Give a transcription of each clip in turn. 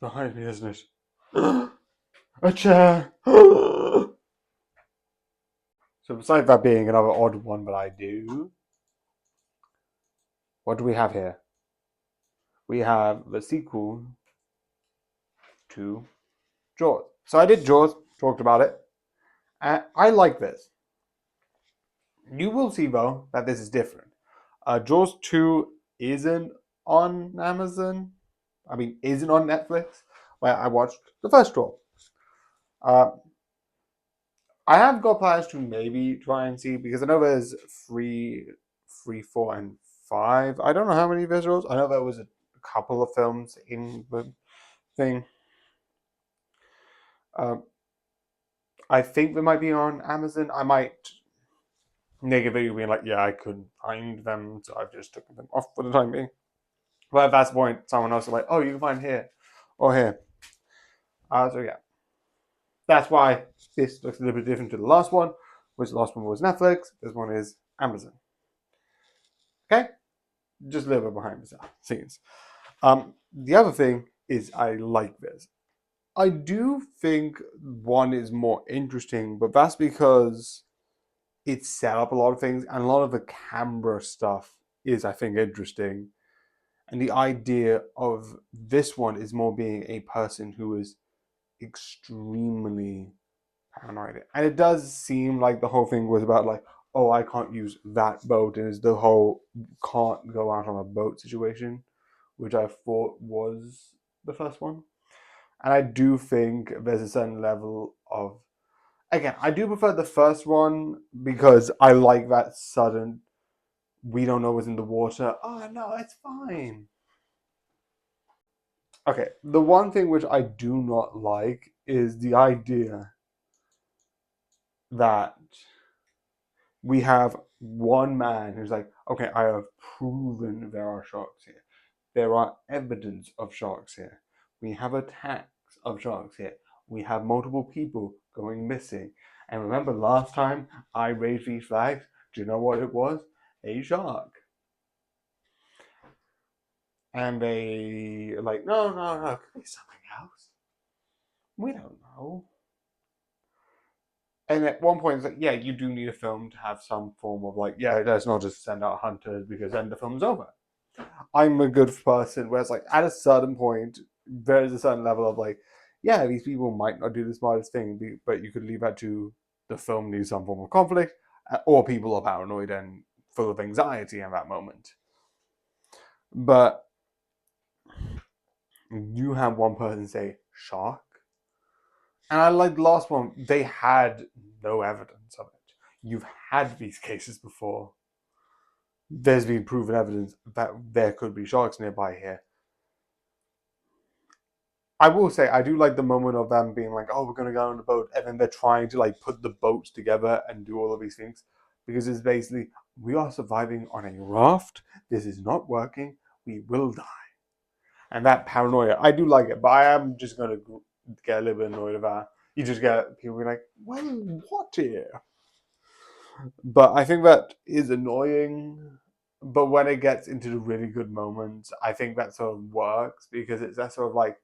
behind me, isn't it? A chair! So besides that being another odd one that I do, what do we have here? We have the sequel to Jaws. So I did Jaws, talked about it. I like this. You will see though that this is different. Jaws 2 isn't on Amazon. I mean, isn't on Netflix. Where I watched the first Jaws. Uh, I have got plans to maybe try and see because I know there's three, 4, and 5. I don't know how many visuals. I know there was a couple of films in the thing. I think they might be on Amazon. I might make a video being like, yeah, I couldn't find them, so I've just taken them off for the time being. But at that point, someone else is like, oh, you can find here or here. So yeah, that's why this looks a little bit different to the last one, which the last one was Netflix. This one is Amazon. Okay, just a little bit behind the scenes. The other thing is I like this. I do think one is more interesting, but that's because it set up a lot of things, and a lot of the camera stuff is, I think, interesting. And the idea of this one is more being a person who is extremely paranoid. And it does seem like the whole thing was about like, oh, I can't use that boat, and it's the whole can't go out on a boat situation, which I thought was the first one. And I do think there's a certain level of, again, I do prefer the first one because I like that sudden, we don't know what's in the water. Oh no, it's fine. Okay, the one thing which I do not like is the idea that we have one man who's like, okay, I have proven there are sharks here. There are evidence of sharks here. We have attacks of sharks here. We have multiple people going missing. And remember last time I raised these flags? Do you know what it was? A shark. And they like, no, it could be something else. We don't know. And at one point, it's like, yeah, you do need a film to have some form of like, yeah, let's not just send out hunters because then the film's over. I'm a good person where it's like, at a certain point, there's a certain level of like, yeah, these people might not do the smartest thing, but you could leave that to the film needs some form of conflict, or people are paranoid and full of anxiety in that moment. But you have one person say shark, and I like the last one. They had no evidence of it. You've had these cases before. There's been proven evidence that there could be sharks nearby here. I will say I do like the moment of them being like, "Oh, we're gonna go on the boat," and then they're trying to like put the boats together and do all of these things because it's basically we are surviving on a raft. This is not working. We will die, and that paranoia. I do like it, but I am just gonna get a little bit annoyed about. You just get people being like, "Well, what here?" But I think that is annoying. But when it gets into the really good moments, I think that sort of works because it's that sort of like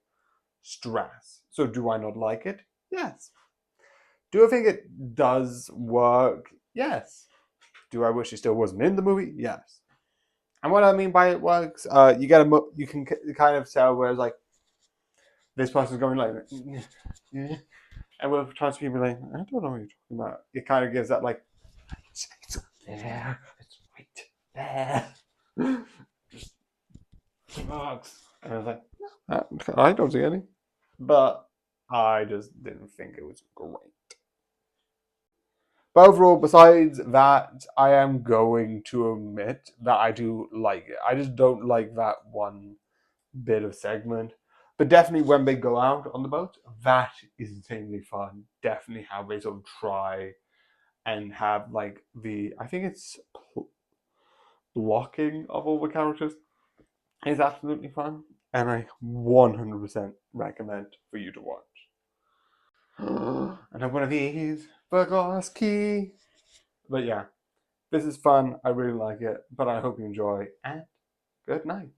stress. So do I not like it? Yes. Do I think it does work? Yes. Do I wish it still wasn't in the movie? Yes. And what I mean by it works, you can kind of tell where it's like this person's going like, and with times people like, I don't know what you're talking about. It kind of gives that like, it's there, it's right there. Just works. And I was like, I don't see any. But I just didn't think it was great. But overall, besides that, I am going to admit that I do like it. I just don't like that one bit of segment. But definitely when they go out on the boat, that is insanely fun. Definitely how they sort of try and have like I think it's blocking of all the characters is absolutely fun. And I 100% recommend for you to watch. And I'm one of these for glass key. But yeah, this is fun. I really like it. But I hope you enjoy. And good night.